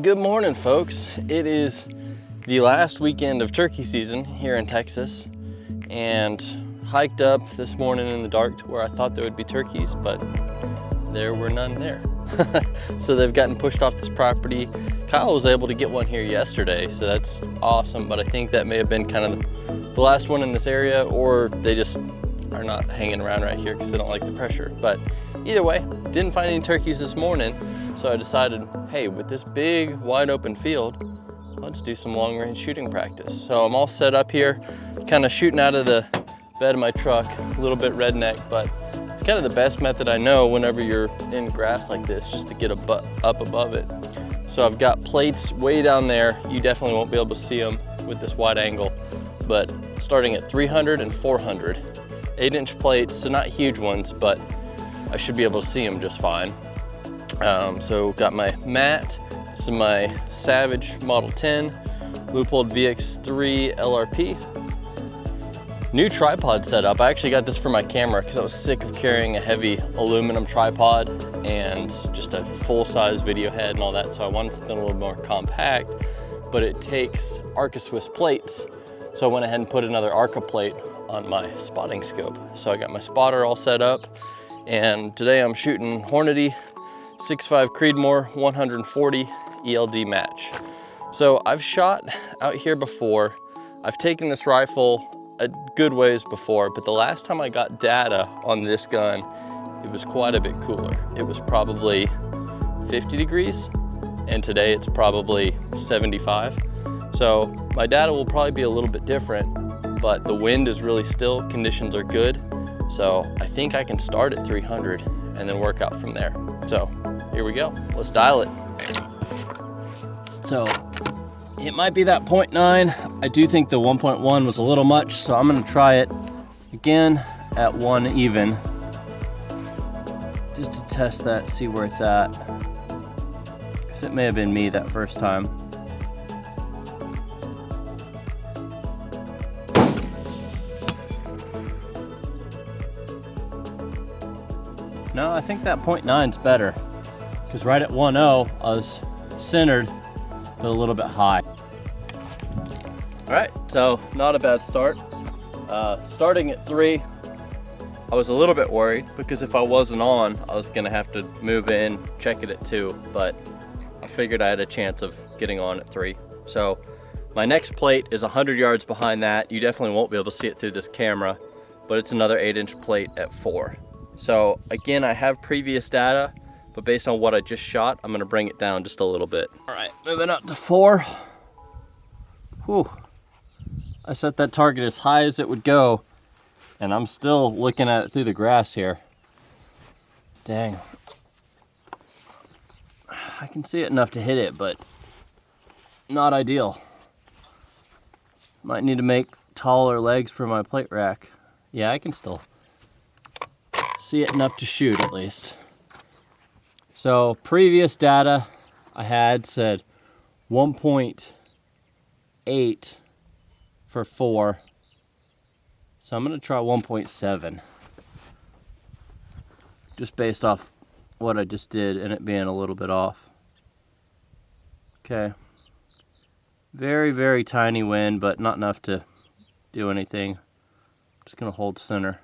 Good morning, folks. It is the last weekend of turkey season here in Texas, and hiked up this morning in the dark to where I thought there would be turkeys, but there were none there. So they've gotten pushed off this property. Kyle was able to get one here yesterday, so that's awesome, but I think that may have been kind of the last one in this area, or they just are not hanging around right here because they don't like the pressure. But either way, didn't find any turkeys this morning, so I decided, hey, with this big wide open field, let's do some long range shooting practice. So I'm all set up here, kind of shooting out of the bed of my truck, a little bit redneck, but it's kind of the best method I know whenever you're in grass like this, just to get up above it. So I've got plates way down there. You definitely won't be able to see them with this wide angle, but starting at 300 and 400, 8-inch plates, so not huge ones, but I should be able to see them just fine. So got my mat, this is my Savage Model 10, Leupold VX3 LRP. New tripod setup. I actually got this for my camera because I was sick of carrying a heavy aluminum tripod and just a full-size video head and all that, so I wanted something a little more compact, but it takes Arca Swiss plates. So I went ahead and put another Arca plate on my spotting scope. So I got my spotter all set up, and today I'm shooting Hornady 6.5 Creedmoor 140 ELD match. So I've shot out here before. I've taken this rifle a good ways before, but the last time I got data on this gun, it was quite a bit cooler. It was probably 50 degrees, and today it's probably 75. So my data will probably be a little bit different, but the wind is really still, conditions are good. So I think I can start at 300 and then work out from there. So here we go, let's dial it. So it might be that 0.9. I do think the 1.1 was a little much, so I'm gonna try it again at 1 even, just to test that, see where it's at. Because it may have been me that first time. No, I think that 0.9's better, because right at 1.0, I was centered, but a little bit high. All right, so not a bad start. Starting at 3, I was a little bit worried because if I wasn't on, I was gonna have to move in, check it at 2, but I figured I had a chance of getting on at 3. So my next plate is 100 yards behind that. You definitely won't be able to see it through this camera, but it's another 8-inch plate at 4. So again, I have previous data, but based on what I just shot, I'm gonna bring it down just a little bit. All right, moving up to 4. Whew. I set that target as high as it would go, and I'm still looking at it through the grass here. Dang. I can see it enough to hit it, but not ideal. Might need to make taller legs for my plate rack. Yeah, I can still see it enough to shoot at least. So previous data I had said 1.8 for 4. So I'm gonna try 1.7. Just based off what I just did and it being a little bit off. Okay. Very, very tiny wind, but not enough to do anything. Just gonna hold center.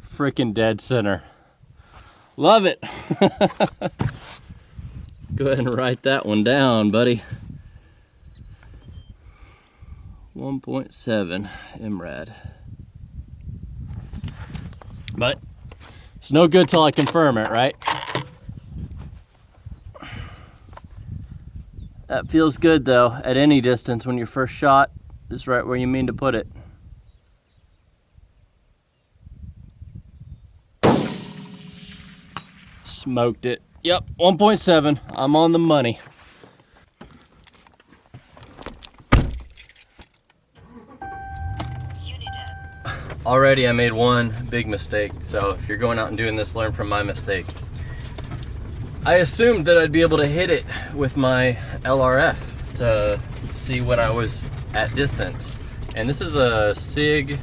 Freaking dead center. Love it. Go ahead and write that one down, buddy. 1.7 MRAD. But it's no good till I confirm it, right? That feels good though, at any distance when your first shot is right where you mean to put it. Smoked it. Yep, 1.7. I'm on the money. Already I made one big mistake, so if you're going out and doing this, learn from my mistake. I assumed that I'd be able to hit it with my LRF to see when I was at distance. And this is a SIG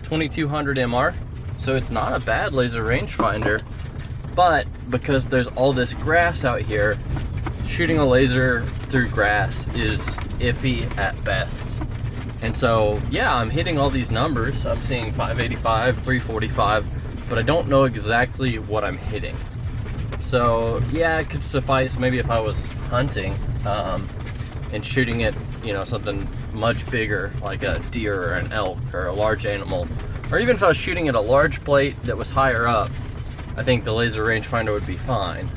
2200 MR, so it's not a bad laser rangefinder. But because there's all this grass out here, shooting a laser through grass is iffy at best. And so, yeah, I'm hitting all these numbers. I'm seeing 585, 345, but I don't know exactly what I'm hitting. So, yeah, it could suffice maybe if I was hunting and shooting at, you know, something much bigger, like a deer or an elk or a large animal. Or even if I was shooting at a large plate that was higher up, I think the laser rangefinder would be fine.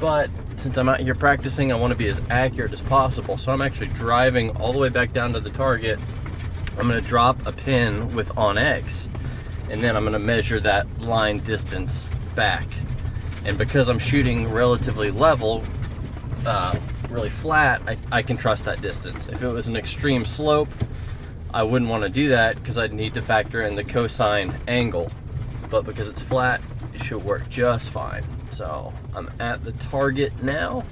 But since I'm out here practicing, I want to be as accurate as possible. So I'm actually driving all the way back down to the target. I'm going to drop a pin with OnX, and then I'm going to measure that line distance back. And because I'm shooting relatively level, really flat, I can trust that distance. If it was an extreme slope, I wouldn't want to do that because I'd need to factor in the cosine angle. But because it's flat, it should work just fine. So I'm at the target now,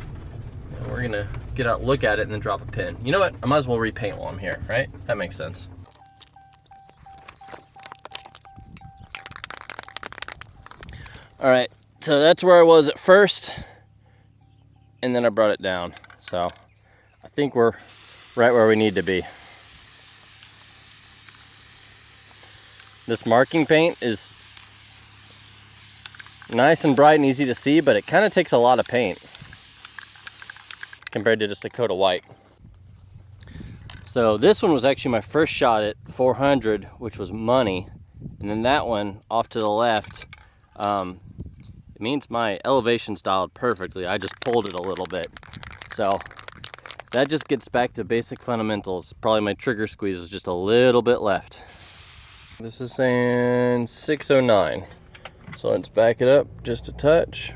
and we're gonna get out, look at it, and then drop a pin. You know what? I might as well repaint while I'm here, right? That makes sense. All right, so that's where I was at first, and then I brought it down. So I think we're right where we need to be. This marking paint is nice and bright and easy to see, but it kind of takes a lot of paint compared to just a coat of white. So this one was actually my first shot at 400, which was money. And then that one off to the left, it means my elevation's dialed perfectly. I just pulled it a little bit. So that just gets back to basic fundamentals. Probably my trigger squeeze is just a little bit left. This is saying 609. So let's back it up just a touch.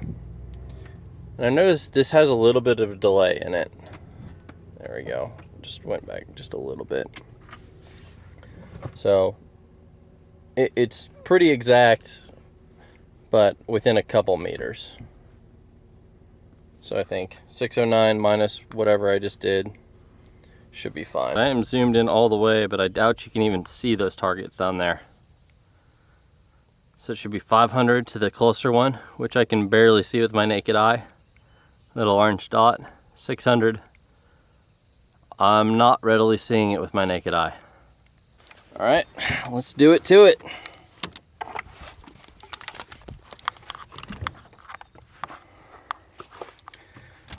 And I noticed this has a little bit of a delay in it. There we go. Just went back just a little bit. So it's pretty exact, but within a couple meters. So I think 609 minus whatever I just did should be fine. I am zoomed in all the way, but I doubt you can even see those targets down there. So it should be 500 to the closer one, which I can barely see with my naked eye. Little orange dot. 600. I'm not readily seeing it with my naked eye. All right, let's do it to it.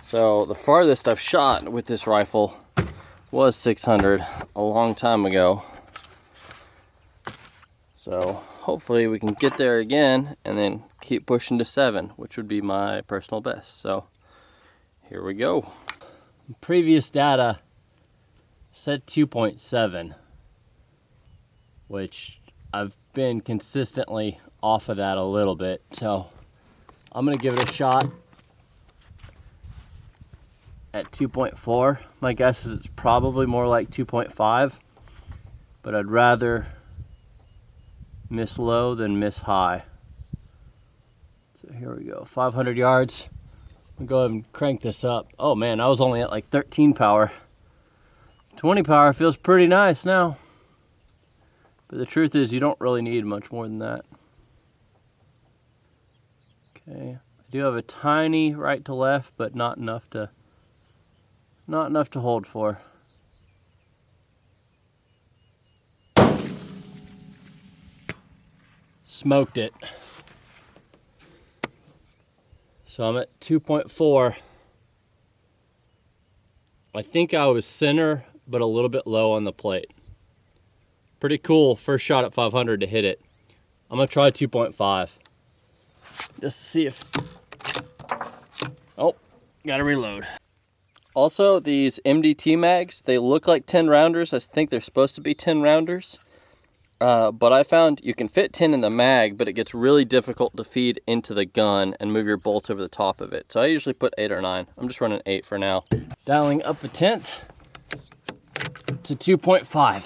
So the farthest I've shot with this rifle was 600 a long time ago. So hopefully we can get there again and then keep pushing to 7, which would be my personal best. So here we go. Previous data said 2.7, which I've been consistently off of that a little bit. So I'm gonna give it a shot at 2.4. My guess is it's probably more like 2.5, but I'd rather miss low than miss high. So here we go, 500 yards. I'll go ahead and crank this up. Oh man, I was only at like 13 power. 20 power feels pretty nice now. But the truth is you don't really need much more than that. Okay, I do have a tiny right to left, but not enough to hold for. Smoked it. So I'm at 2.4. I think I was center, but a little bit low on the plate. Pretty cool first shot at 500 to hit it. I'm gonna try 2.5. Just to see if, oh, gotta reload. Also, these MDT mags, they look like 10 rounders. I think they're supposed to be 10 rounders. But I found you can fit 10 in the mag, but it gets really difficult to feed into the gun and move your bolt over the top of it. So I usually put 8 or 9. I'm just running 8 for now. Dialing up a 10th to 2.5.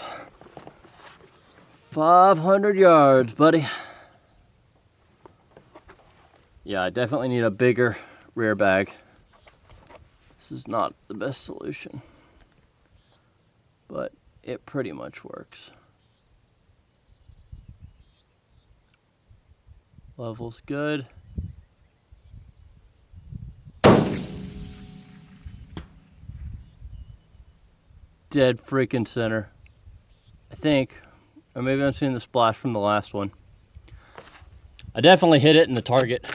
500 yards, buddy. Yeah, I definitely need a bigger rear bag. This is not the best solution, but it pretty much works. Level's good. dead freaking center, I think. Or maybe I'm seeing the splash from the last one. I definitely hit it and the target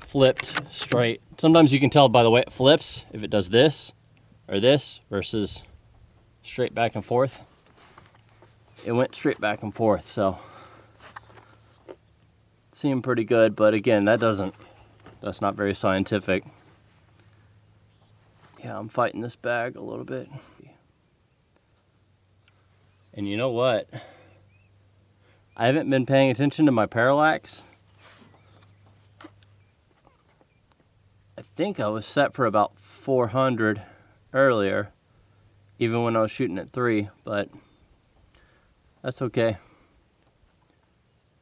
flipped straight. Sometimes you can tell by the way it flips if it does this or this versus straight back and forth. It went straight back and forth, so it seemed pretty good, but again, that's not very scientific. Yeah, I'm fighting this bag a little bit. And you know what? I haven't been paying attention to my parallax. I think I was set for about 400 earlier, even when I was shooting at 3, but that's okay.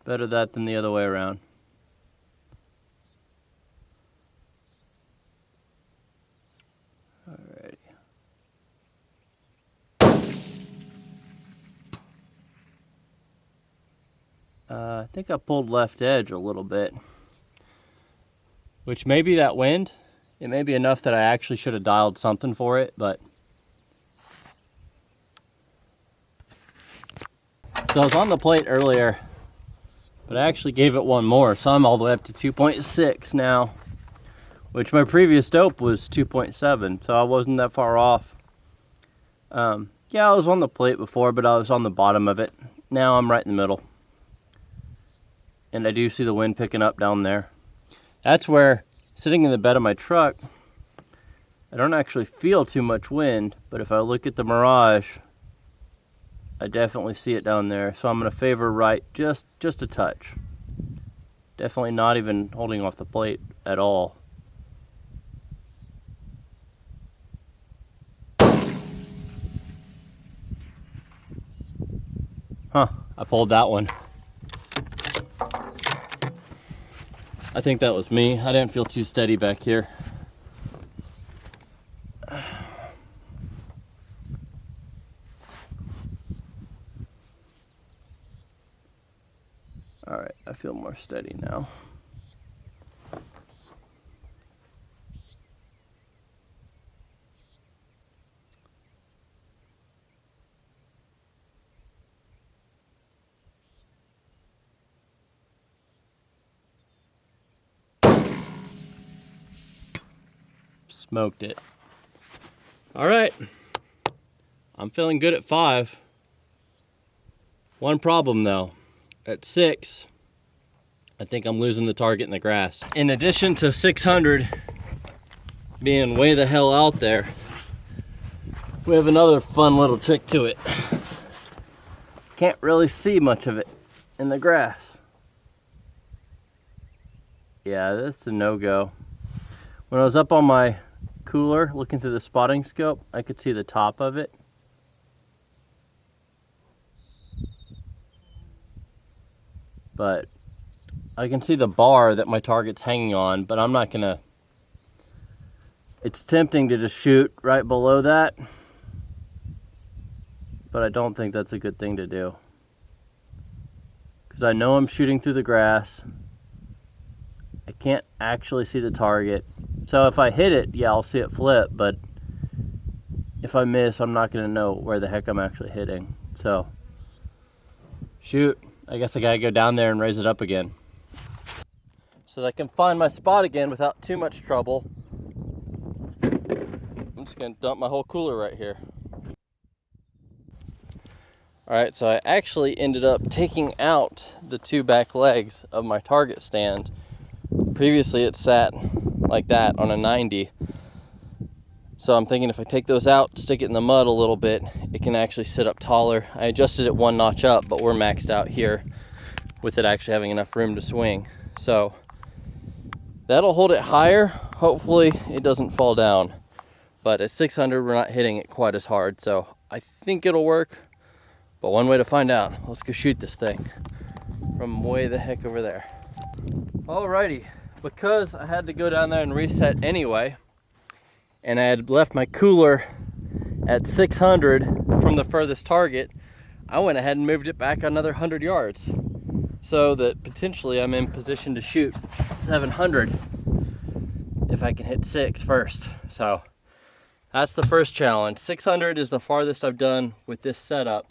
Better that than the other way around. Alrighty. I think I pulled left edge a little bit, which may be that wind. It may be enough that I actually should have dialed something for it, but so I was on the plate earlier, but I actually gave it one more, so I'm all the way up to 2.6 now, which my previous dope was 2.7, so I wasn't that far off. Yeah, I was on the plate before, but I was on the bottom of it. Now I'm right in the middle. And I do see the wind picking up down there. That's where, sitting in the bed of my truck, I don't actually feel too much wind, but if I look at the mirage, I definitely see it down there. So I'm gonna favor right just a touch. Definitely not even holding off the plate at all. Huh, I pulled that one. I think that was me. I didn't feel too steady back here. All right, I feel more steady now. Smoked it. All right, I'm feeling good at 5. One problem though, at 6, I think I'm losing the target in the grass. In addition to 600 being way the hell out there, we have another fun little trick to it. Can't really see much of it in the grass. Yeah, that's a no-go. When I was up on my cooler looking through the spotting scope, I could see the top of it. But I can see the bar that my target's hanging on, but I'm not gonna, it's tempting to just shoot right below that, but I don't think that's a good thing to do. Because I know I'm shooting through the grass. I can't actually see the target. So if I hit it, yeah, I'll see it flip, but if I miss, I'm not gonna know where the heck I'm actually hitting. So, shoot, I guess I gotta go down there and raise it up again. So that I can find my spot again without too much trouble, I'm just gonna dump my whole cooler right here. All right, so I actually ended up taking out the 2 back legs of my target stand. Previously it sat like that on a 90. So I'm thinking if I take those out, stick it in the mud a little bit, it can actually sit up taller. I adjusted it 1 notch up, but we're maxed out here with it actually having enough room to swing. So that'll hold it higher. Hopefully it doesn't fall down. But at 600, we're not hitting it quite as hard. So I think it'll work, but one way to find out. Let's go shoot this thing from way the heck over there. Alrighty. Because I had to go down there and reset anyway, and I had left my cooler at 600 from the furthest target, I went ahead and moved it back another 100 yards so that potentially I'm in position to shoot 700 if I can hit 6 first. So That's the first challenge. 600 is the farthest I've done with this setup,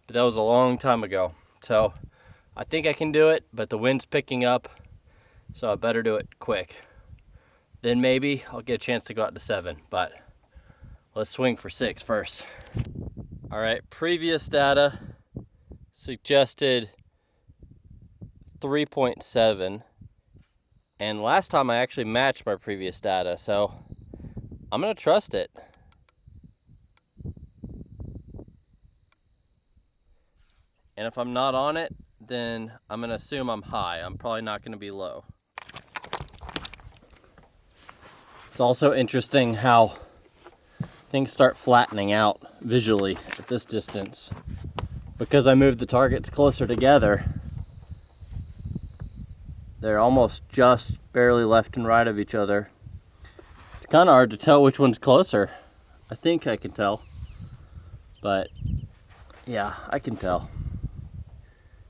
but that was a long time ago. So I think I can do it, but the wind's picking up, so I better do it quick. Then maybe I'll get a chance to go out to 7, but let's swing for 6 first. All right, previous data suggested 3.7, and last time I actually matched my previous data, so I'm gonna trust it. And if I'm not on it, then I'm gonna assume I'm high. I'm probably not gonna be low. It's also interesting how things start flattening out visually at this distance. Because I moved the targets closer together, they're almost just barely left and right of each other. It's kind of hard to tell which one's closer. I think I can tell, but yeah, I can tell.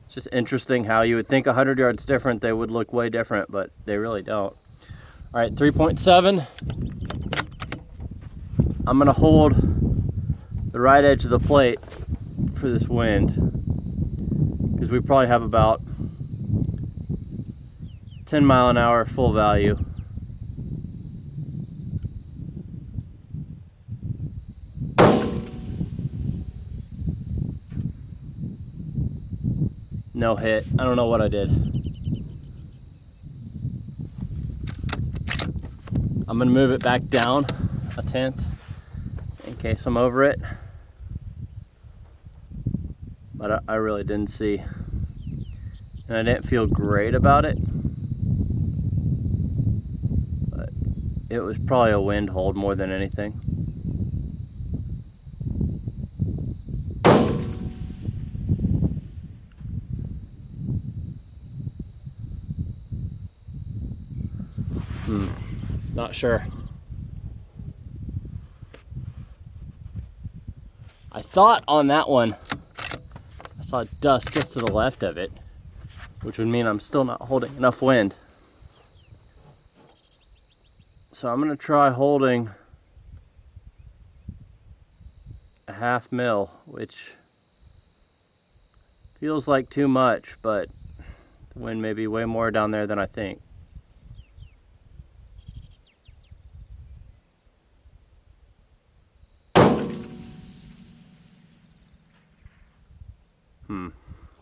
It's just interesting how you would think 100 yards different, they would look way different, but they really don't. All right, 3.7. I'm gonna hold the right edge of the plate for this wind, because we probably have about 10 mile an hour full value. No hit. I don't know what I did. I'm gonna move it back down a 1/10 in case I'm over it. But I really didn't see. And I didn't feel great about it. But it was probably a wind hold more than anything. Not sure. I thought on that one, I saw dust just to the left of it, which would mean I'm still not holding enough wind. So I'm gonna try holding a 1/2 mil, which feels like too much, but the wind may be way more down there than I think.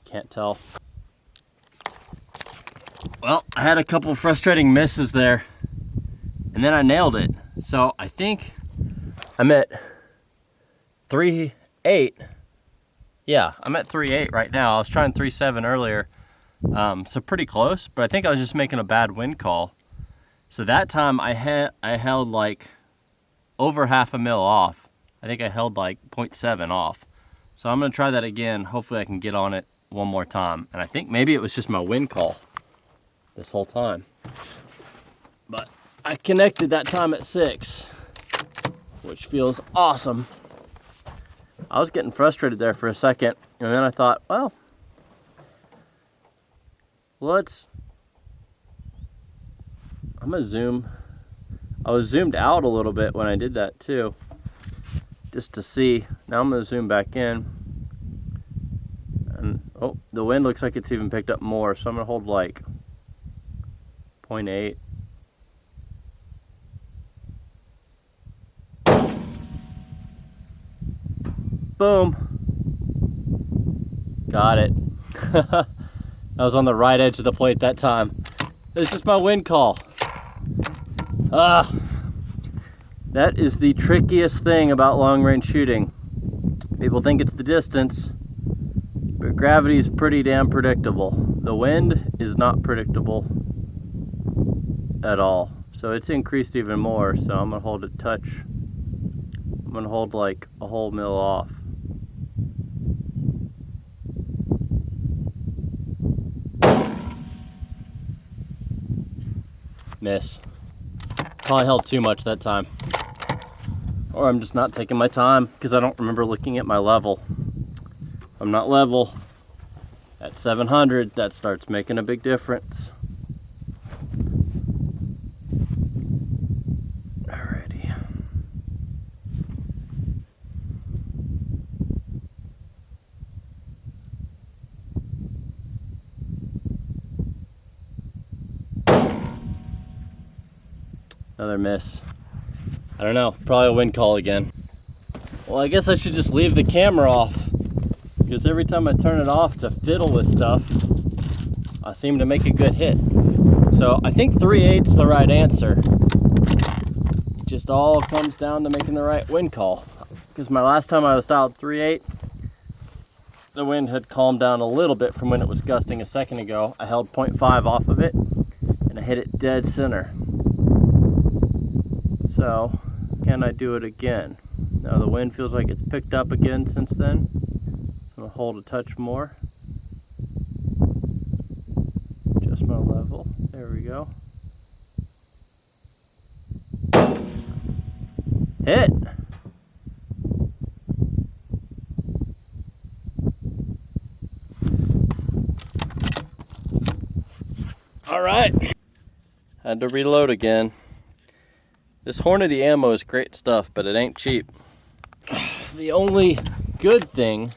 Can't tell. Well, I had a couple frustrating misses there, and then I nailed it. So I think I'm at 3.8. Yeah, I'm at 3.8 right now. I was trying 3.7 earlier, so pretty close, but I think I was just making a bad wind call. So that time I held like over 1/2 mil off. I think I held like 0.7 off. So I'm gonna try that again. Hopefully I can get on it one more time. And I think maybe it was just my wind call this whole time. But I connected that time at 6, which feels awesome. I was getting frustrated there for a second, and then I thought, well, I'm gonna zoom. I was zoomed out a little bit when I did that too, just to see. Now I'm gonna zoom back in. And oh, the wind looks like it's even picked up more, so I'm gonna hold like 0.8. Boom. Got it. I was on the right edge of the plate that time. It's just my wind call. That is the trickiest thing about long range shooting. People think it's the distance, but gravity is pretty damn predictable. The wind is not predictable at all. So it's increased even more, so I'm gonna hold it touch. I'm gonna hold like a whole mil off. Miss. Probably held too much that time. Or I'm just not taking my time because I don't remember looking at my level. If I'm not level at 700, that starts making a big difference. Alrighty. Another miss. I don't know, probably a wind call again. Well, I guess I should just leave the camera off, because every time I turn it off to fiddle with stuff, I seem to make a good hit. So I think 3/8 is the right answer. It just all comes down to making the right wind call. Because my last time I was dialed 3/8, the wind had calmed down a little bit from when it was gusting a second ago. I held 0.5 off of it, and I hit it dead center. So, can I do it again? Now the wind feels like it's picked up again since then. I'm gonna hold a touch more. Adjust my level. There we go. Hit! All right. Had to reload again. This Hornady ammo is great stuff, but it ain't cheap. The only good thing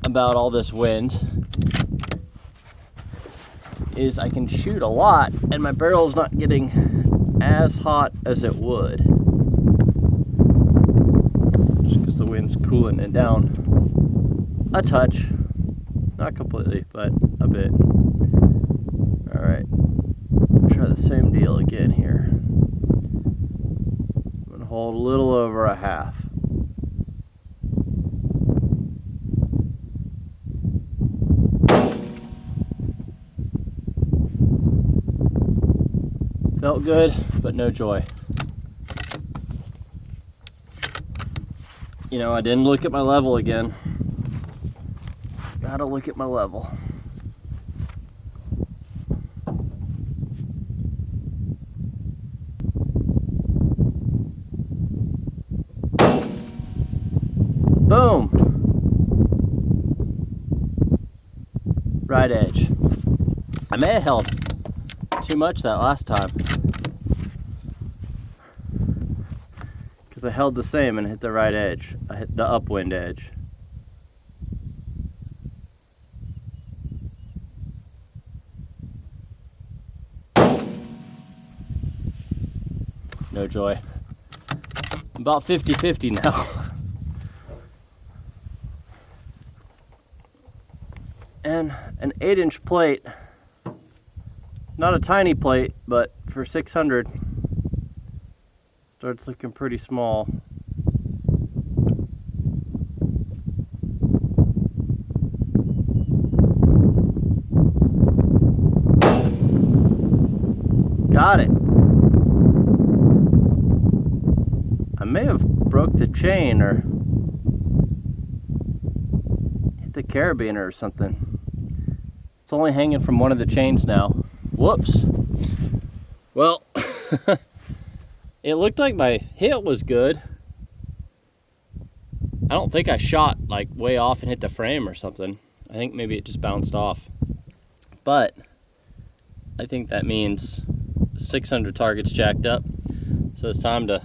about all this wind is I can shoot a lot and my barrel's not getting as hot as it would. Just because the wind's cooling it down a touch. Not completely, but a bit. All right, try the same deal again here. I'm gonna hold a little over a half. Felt good, but no joy. You know, I didn't look at my level again. Gotta look at my level. Boom! Right edge. I may have held too much that last time, because I held the same and hit the right edge. I hit the upwind edge. No joy. I'm about 50-50 now. And an 8-inch plate, not a tiny plate, but for 600, starts looking pretty small. Got it. I may have broke the chain or hit the carabiner or something. It's only hanging from one of the chains now. Whoops. Well, it looked like my hit was good. I don't think I shot like way off and hit the frame or something. I think maybe it just bounced off. But I think that means 600 targets jacked up. So it's time to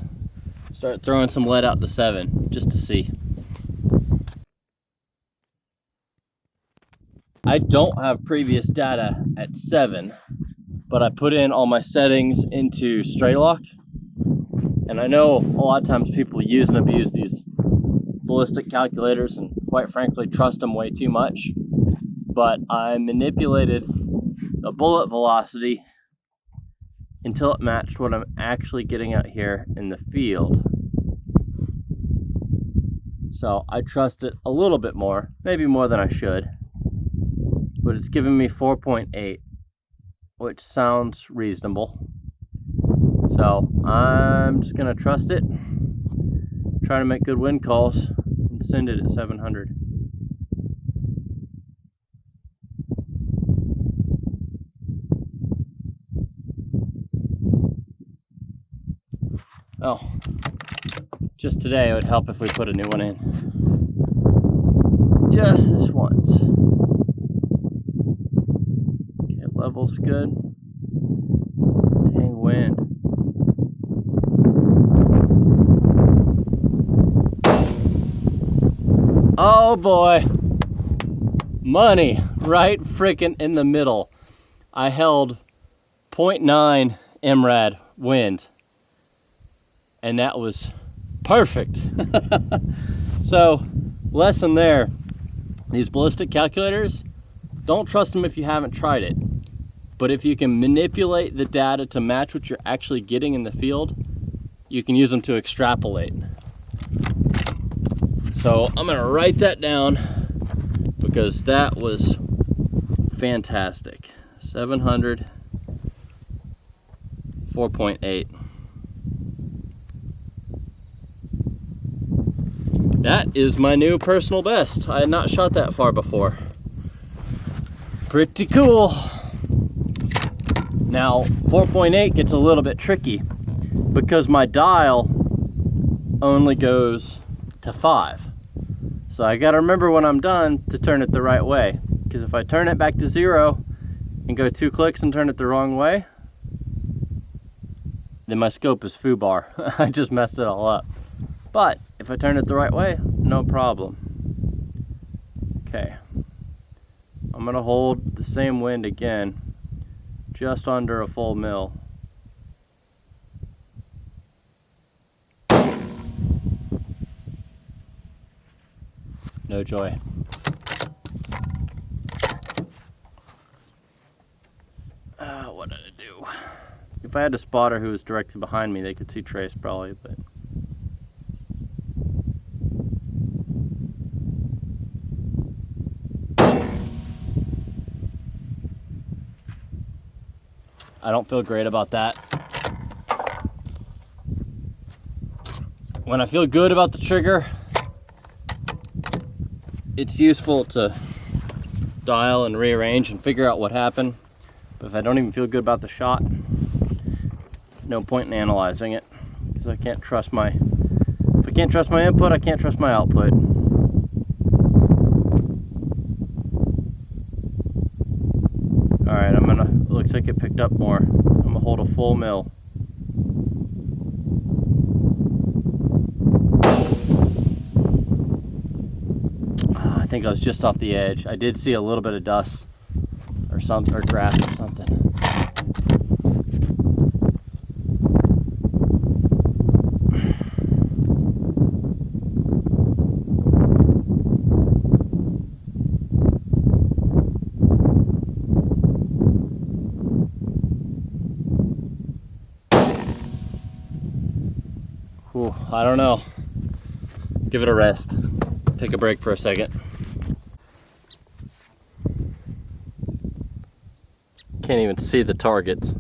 start throwing some lead out to 7 just to see. I don't have previous data at 7, but I put in all my settings into straight lock. And I know a lot of times people use and abuse these ballistic calculators and quite frankly trust them way too much. But I manipulated the bullet velocity until it matched what I'm actually getting out here in the field. So I trust it a little bit more, maybe more than I should. But it's giving me 4.8, which sounds reasonable. So I'm just gonna trust it, try to make good wind calls, and send it at 700. Oh, just today it would help if we put a new one in. Just this once. Okay, level's good. Dang wind. Oh boy. Money right frickin' in the middle. I held 0.9 MRAD wind. And that was perfect. So, lesson there, these ballistic calculators, don't trust them if you haven't tried it. But if you can manipulate the data to match what you're actually getting in the field, you can use them to extrapolate. So I'm gonna write that down because that was fantastic. 700, 4.8. That is my new personal best. I had not shot that far before. Pretty cool. Now, 4.8 gets a little bit tricky because my dial only goes to 5. So I gotta remember when I'm done to turn it the right way. Because if I turn it back to 0 and go 2 clicks and turn it the wrong way, then my scope is foobar. I just messed it all up. But if I turn it the right way, no problem. Okay. I'm gonna hold the same wind again, just under a full mil. No joy. What did I do? If I had a spotter who was directly behind me, they could see trace probably, but I don't feel great about that. When I feel good about the trigger, it's useful to dial and rearrange and figure out what happened. But if I don't even feel good about the shot, no point in analyzing it, because I can't trust my, if I can't trust my input, I can't trust my output. Alright, looks like it picked up more. I'm gonna hold a full mil. I think I was just off the edge. I did see a little bit of dust or something, or grass or something. Ooh, I don't know. Give it a rest. Take a break for a second. Can't even see the targets.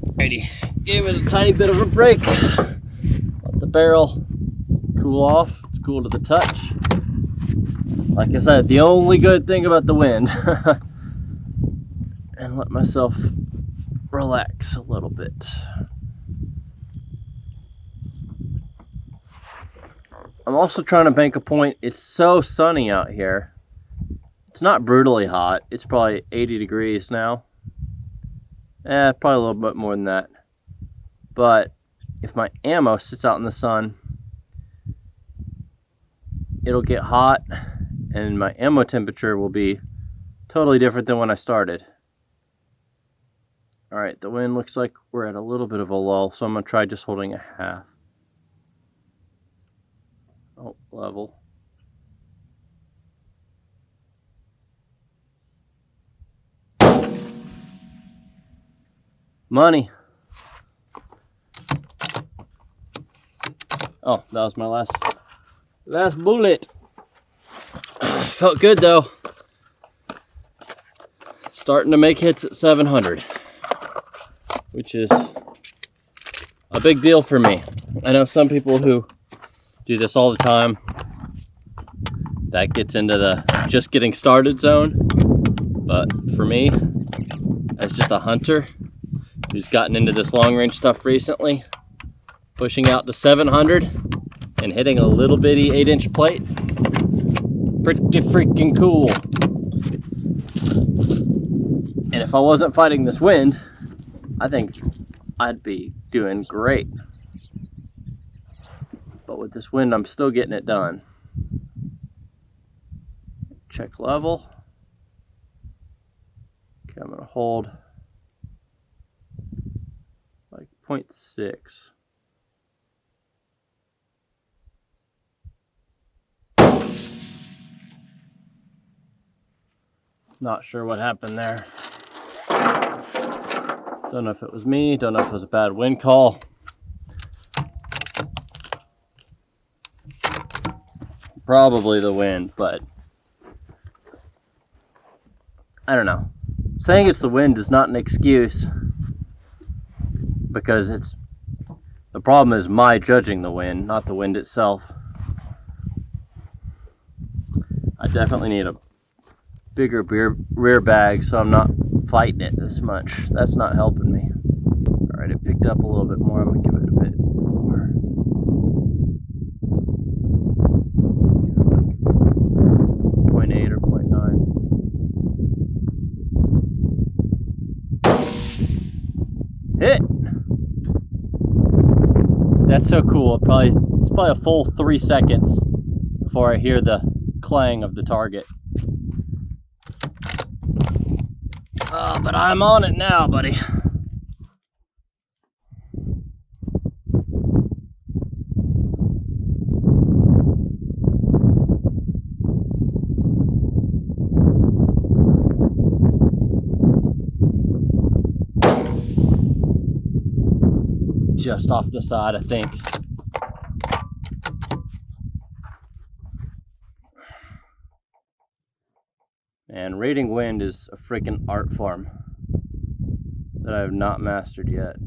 Alrighty, give it a tiny bit of a break. Let the barrel cool off. It's cool to the touch. Like I said, the only good thing about the wind. And let myself relax a little bit. I'm also trying to bank a point. It's so sunny out here. It's not brutally hot. It's probably 80 degrees now. Probably a little bit more than that. But if my ammo sits out in the sun, it'll get hot and my ammo temperature will be totally different than when I started. Alright, the wind looks like we're at a little bit of a lull, so I'm going to try just holding a half. Oh, level. Money. Oh, that was my last bullet. Felt good though. Starting to make hits at 700, which is a big deal for me. I know some people who do this all the time. That gets into the just getting started zone. But for me, as just a hunter who's gotten into this long range stuff recently, pushing out to 700 and hitting a little bitty 8-inch plate, pretty freaking cool. And if I wasn't fighting this wind, I think I'd be doing great. But with this wind, I'm still getting it done. Check level. Okay, I'm gonna hold like 6.6. Not sure what happened there. Don't know if it was me, don't know if it was a bad wind call. Probably the wind, but I don't know. Saying it's the wind is not an excuse, because the problem is my judging the wind, not the wind itself. I definitely need a bigger rear bag so I'm not fighting it this much. That's not helping me. Alright, it picked up a little bit more. I'm gonna give it a bit more. 0.8 or 0.9. Hit! That's so cool. It's probably a full 3 seconds before I hear the clang of the target. But I'm on it now, buddy. Just off the side, I think. And rating wind is a freaking art form that I have not mastered yet.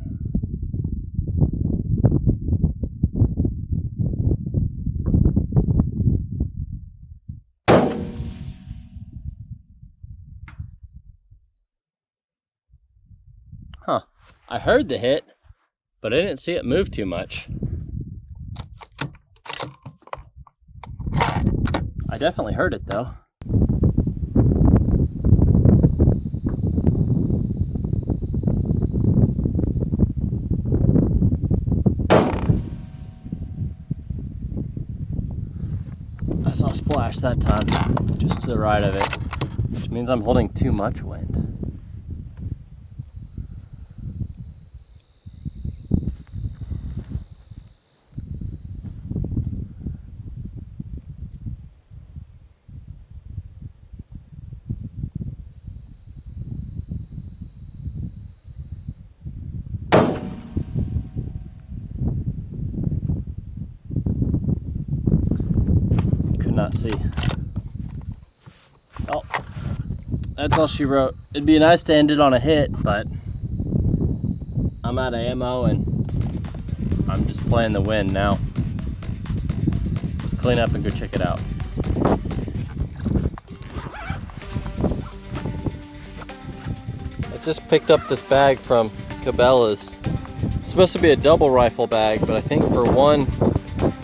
Huh. I heard the hit, but I didn't see it move too much. I definitely heard it though. I saw a splash that time, just to the right of it, which means I'm holding too much wind. Not see. Oh, that's all she wrote. It'd be nice to end it on a hit, but I'm out of ammo and I'm just playing the wind now. Let's clean up and go check it out. I just picked up this bag from Cabela's. It's supposed to be a double rifle bag, but I think for one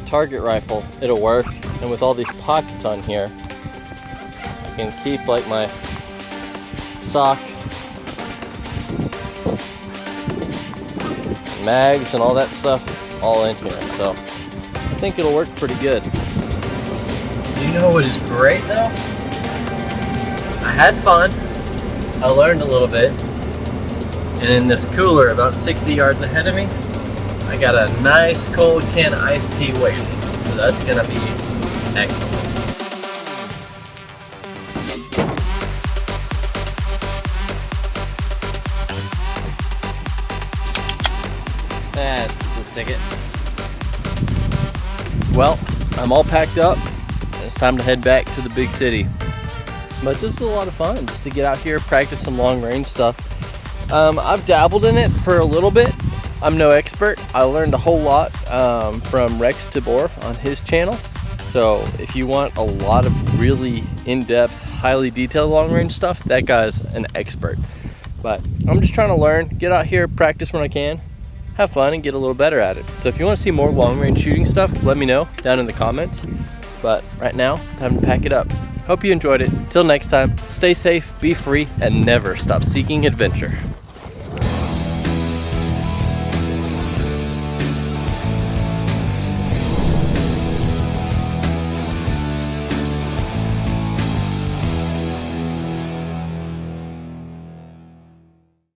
target rifle it'll work. And with all these pockets on here, I can keep like my sock, mags and all that stuff all in here. So I think it'll work pretty good. Do you know what is great though? I had fun, I learned a little bit, and in this cooler about 60 yards ahead of me, I got a nice cold can of iced tea waiting. So that's gonna be excellent. That's the ticket. Well, I'm all packed up and it's time to head back to the big city. But this is a lot of fun just to get out here, practice some long range stuff. I've dabbled in it for a little bit. I'm no expert. I learned a whole lot from Rex Tabor on his channel. So if you want a lot of really in-depth, highly detailed long-range stuff, that guy's an expert. But I'm just trying to learn, get out here, practice when I can, have fun, and get a little better at it. So if you want to see more long-range shooting stuff, let me know down in the comments. But right now, time to pack it up. Hope you enjoyed it. Till next time, stay safe, be free, and never stop seeking adventure.